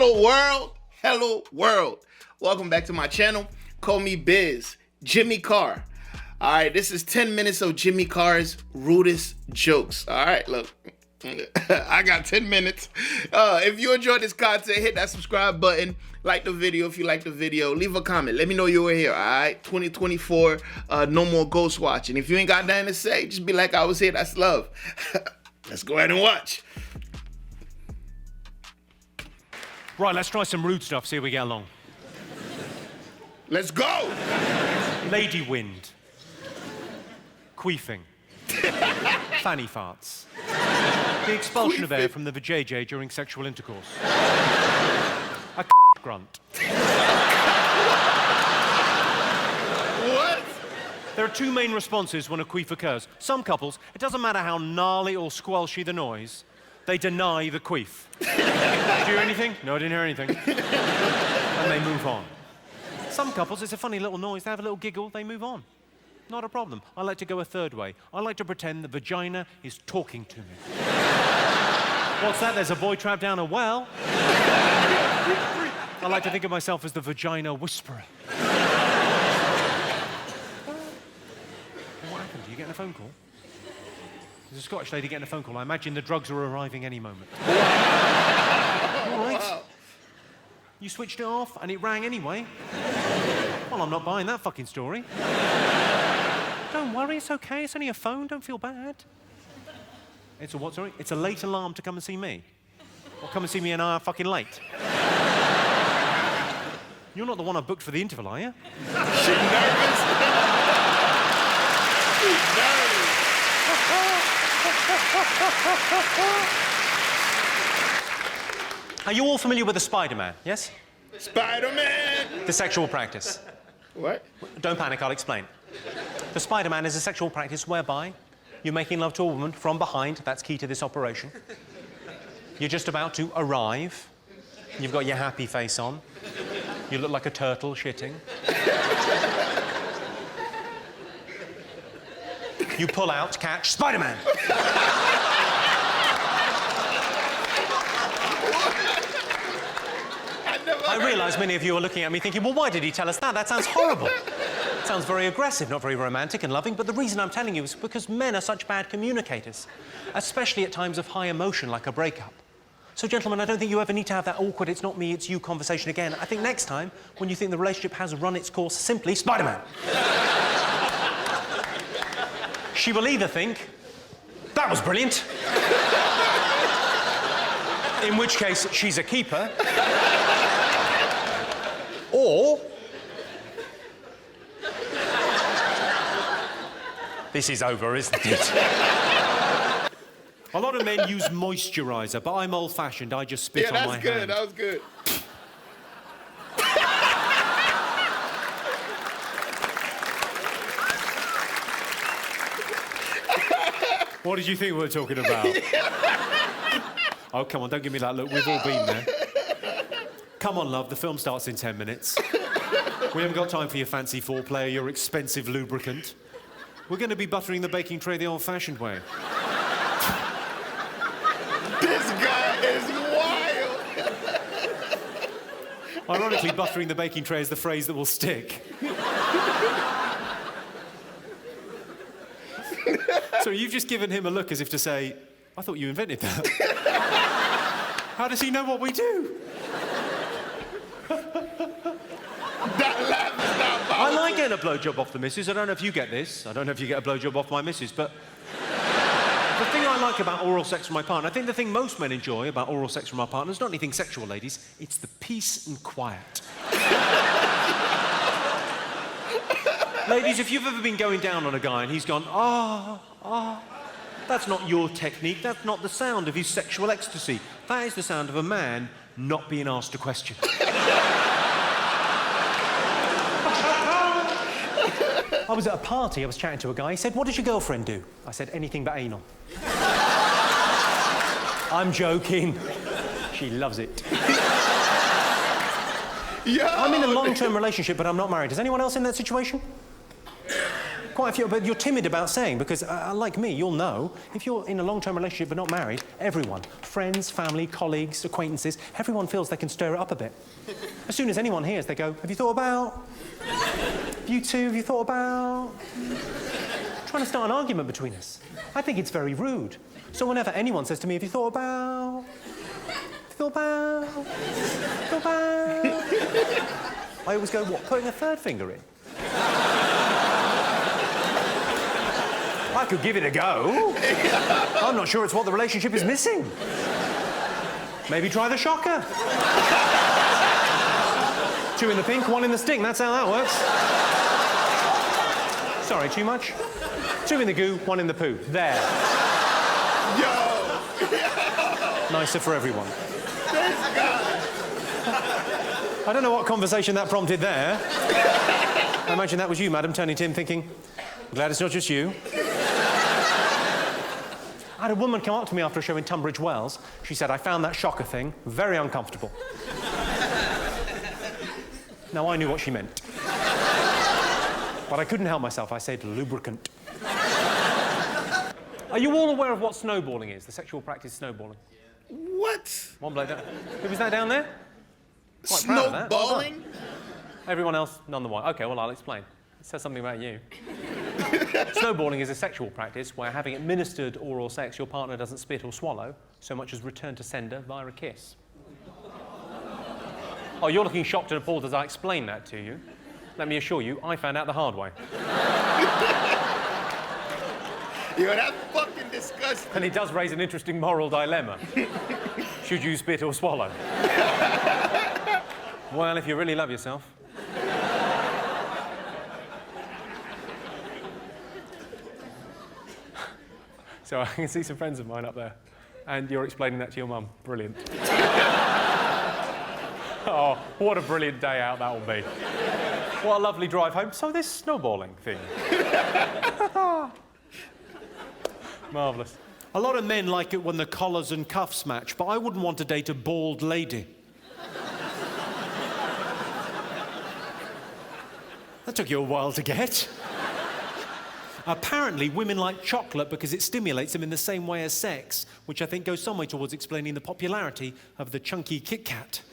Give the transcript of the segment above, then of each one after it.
Hello world, hello world. Welcome back to my channel. Call me Biz, Jimmy Carr. All right, this is 10 minutes of Jimmy Carr's rudest jokes. All right, look, I got 10 minutes. If you enjoyed this content, hit that subscribe button. Like the video if you like the video. Leave a comment. Let me know you were here, all right? 2024, no more ghost watching. If you ain't got nothing to say, just be like I was here. That's love. Let's go ahead and watch. Right, let's try some rude stuff, see how we get along. Let's go! Lady wind. Queefing. Fanny farts. The expulsion of air from the vajayjay during sexual intercourse. A grunt. What? There are two main responses when a queef occurs. Some couples, it doesn't matter how gnarly or squelchy the noise, they deny the queef. Did you hear anything? No, I didn't hear anything. And they move on. Some couples, it's a funny little noise, they have a little giggle, they move on. Not a problem. I like to go a third way. I like to pretend the vagina is talking to me. What's that? There's a boy trapped down a well. I like to think of myself as the vagina whisperer. What happened? Are you getting a phone call? There's a Scottish lady getting a phone call. I imagine the drugs are arriving any moment. All right. Wow. You switched it off and it rang anyway. Well, I'm not buying that fucking story. Don't worry, it's okay. It's only a phone. Don't feel bad. It's a what, sorry? It's a late alarm to come and see me. Or come and see me an hour fucking late. You're not the one I booked for the interval, are you? She nervous? She's nervous. Are you all familiar with the Spider-Man, yes? Spider-Man! The sexual practice. What? Don't panic, I'll explain. The Spider-Man is a sexual practice whereby you're making love to a woman from behind. That's key to this operation. You're just about to arrive. You've got your happy face on. You look like a turtle shitting. You pull out, catch, Spider-Man! I realise many of you are looking at me thinking, well, why did he tell us that? That sounds horrible. It sounds very aggressive, not very romantic and loving, but the reason I'm telling you is because men are such bad communicators, especially at times of high emotion, like a breakup. So, gentlemen, I don't think you ever need to have that awkward, it's not me, it's you conversation again. I think next time, when you think the relationship has run its course, simply Spider-Man. She will either think, that was brilliant, in which case she's a keeper, or this is over, isn't it? A lot of men use moisturiser, but I'm old-fashioned. I just spit on my hand. Yeah, that was good. What did you think we were talking about? Oh, come on, don't give me that look. We've all been there. Come on, love, the film starts in 10 minutes. We haven't got time for your fancy foreplay or your expensive lubricant. We're going to be buttering the baking tray the old-fashioned way. This guy is wild. Ironically, buttering the baking tray is the phrase that will stick. So you've just given him a look as if to say, I thought you invented that. How does he know what we do? I like getting a blowjob off the missus. I don't know if you get this. I don't know if you get a blowjob off my missus, but the thing I like about oral sex from my partner, I think the thing most men enjoy about oral sex from our partners, not anything sexual, ladies, it's the peace and quiet. Ladies, if you've ever been going down on a guy and he's gone, that's not your technique, that's not the sound of his sexual ecstasy. That is the sound of a man not being asked a question. I was at a party, I was chatting to a guy, he said, what does your girlfriend do? I said, anything but anal. I'm joking. She loves it. Yo. I'm in a long-term relationship, but I'm not married. Is anyone else in that situation? quite a few, but you're timid about saying, because like me, you'll know, if you're in a long-term relationship but not married, everyone, friends, family, colleagues, acquaintances, everyone feels they can stir it up a bit. As soon as anyone hears, they go, have you thought about? You two, have you thought about? Trying to start an argument between us. I think it's very rude. So whenever anyone says to me, have you thought about? Thought about? Thought about? I always go, what, putting a third finger in? I could give it a go. I'm not sure it's what the relationship is missing. Maybe try the shocker. 2 in the pink, 1 in the stink. That's how that works. Sorry, too much? 2 in the goo, 1 in the poo. There. Yo! Nicer for everyone. I don't know what conversation that prompted there. I imagine that was you, madam, turning to him thinking, I'm glad it's not just you. I had a woman come up to me after a show in Tunbridge Wells. She said, I found that shocker thing very uncomfortable. Now, I knew what she meant. But I couldn't help myself. I said lubricant. Are you all aware of what snowballing is, the sexual practice snowballing? What? One bloke down. Who was that down there? Quite proud of that. Snowballing? Everyone else, none the while. OK, well, I'll explain. It says something about you. Snowballing is a sexual practice where, having administered oral sex, your partner doesn't spit or swallow so much as return to sender via a kiss. Oh, you're looking shocked and appalled as I explain that to you. Let me assure you, I found out the hard way. Yo, that's fucking disgusting. And it does raise an interesting moral dilemma. Should you spit or swallow? Well, if you really love yourself. So I can see some friends of mine up there, and you're explaining that to your mum. Brilliant. Oh, what a brilliant day out that will be. What a lovely drive home. So this snowballing thing. Marvellous. A lot of men like it when the collars and cuffs match, but I wouldn't want to date a bald lady. That took you a while to get. Apparently, women like chocolate because it stimulates them in the same way as sex, which I think goes some way towards explaining the popularity of the chunky Kit Kat.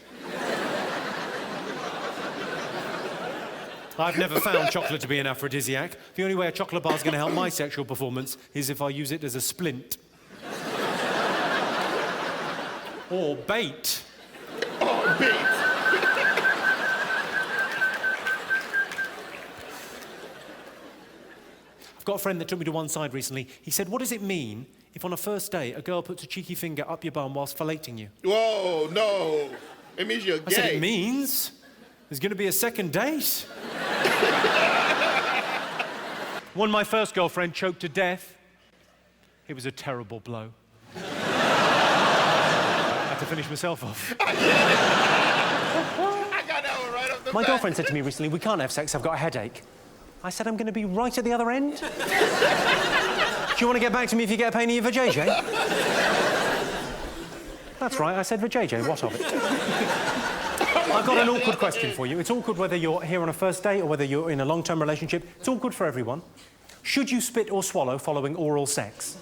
I've never found chocolate to be an aphrodisiac. The only way a chocolate bar is going to help my sexual performance is if I use it as a splint. Or bait. Oh, bait. I've got a friend that took me to one side recently. He said, what does it mean if on a first date a girl puts a cheeky finger up your bum whilst filleting you? Whoa, no. It means you're gay. I said, it means there's going to be a second date. When my first girlfriend choked to death, it was a terrible blow. I had to finish myself off. I got that one right off the My bat. girlfriend said to me recently, we can't have sex, I've got a headache. I said, I'm going to be right at the other end. Do you want to get back to me if you get a pain in your vajayjay? That's right, I said vajayjay, what of it? I've got an awkward question for you. It's awkward whether you're here on a first date or whether you're in a long-term relationship. It's awkward for everyone. Should you spit or swallow following oral sex?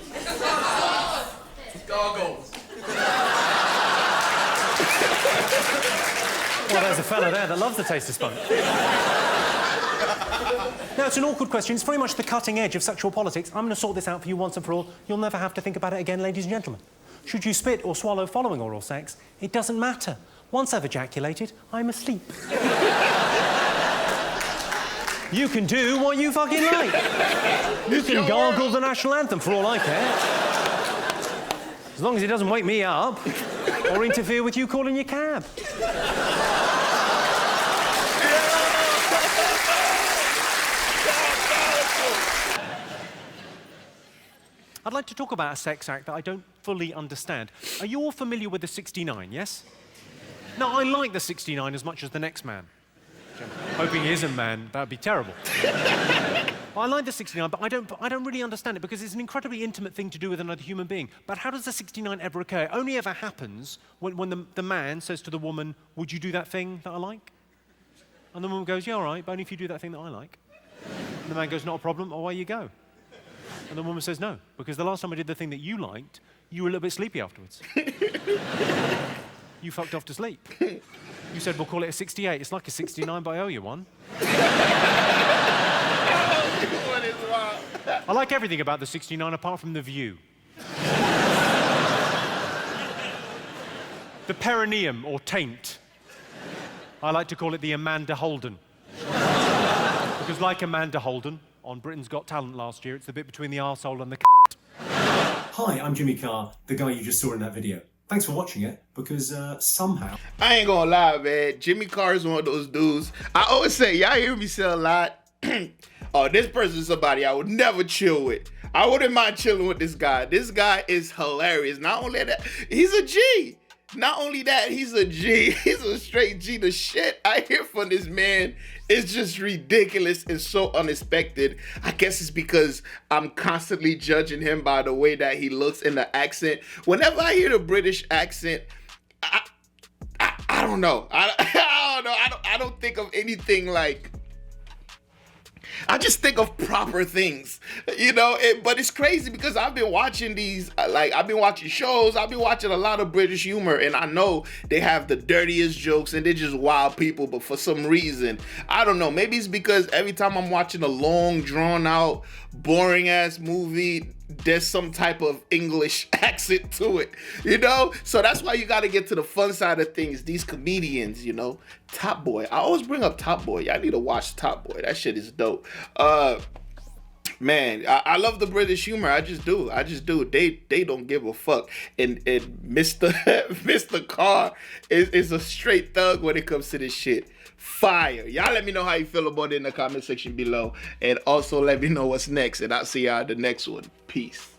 Goggles. Well, there's a fella there that loves the taste of spunk. Now, it's an awkward question. It's very much the cutting edge of sexual politics. I'm going to sort this out for you once and for all. You'll never have to think about it again, ladies and gentlemen. Should you spit or swallow following oral sex? It doesn't matter. Once I've ejaculated, I'm asleep. You can do what you fucking like. You can gargle the national anthem for all I care. As long as it doesn't wake me up or interfere with you calling your cab. I'd like to talk about a sex act that I don't fully understand. Are you all familiar with the 69, yes? No, I like the 69 as much as the next man. Hoping he isn't man, that'd be terrible. Well, I like the 69, but I don't really understand it because it's an incredibly intimate thing to do with another human being. But how does the 69 ever occur? It only ever happens when the man says to the woman, would you do that thing that I like? And the woman goes, yeah, all right, but only if you do that thing that I like. And the man goes, not a problem, away you go. And the woman says, no, because the last time I did the thing that you liked, you were a little bit sleepy afterwards. You fucked off to sleep. You said, we'll call it a 68. It's like a 69, but I owe you one. I like everything about the 69 apart from the view. The perineum, or taint. I like to call it the Amanda Holden. Because like Amanda Holden, on Britain's Got Talent last year, it's the bit between the arsehole and the Hi, I'm Jimmy Carr, the guy you just saw in that video. Thanks for watching it, because somehow... I ain't gonna lie, man. Jimmy Carr is one of those dudes. I always say, y'all hear me say a lot, oh, this person's somebody I would never chill with. I wouldn't mind chilling with this guy. This guy is hilarious. Not only that, he's a G. Not only that, he's a G. He's a straight G. The shit I hear from this man is just ridiculous and so unexpected. I guess it's because I'm constantly judging him by the way that he looks and the accent. Whenever I hear the British accent, I don't know. I don't think of anything like... I just think of proper things, you know, but it's crazy because I've been watching these, I've been watching shows, I've been watching a lot of British humor, and I know they have the dirtiest jokes and they're just wild people, but for some reason, I don't know, maybe it's because every time I'm watching a long, drawn out, boring ass movie, there's some type of English accent to it, you know? So that's why you got to get to the fun side of things. These comedians, you know, Top Boy. I always bring up Top Boy. Y'all need to watch Top Boy. That shit is dope. Man, I love the British humor. I just do. They don't give a fuck. And Mr. Mr. Carr is a straight thug when it comes to this shit. Fire. Y'all let me know how you feel about it in the comment section below. And also let me know what's next. And I'll see y'all in the next one. Peace.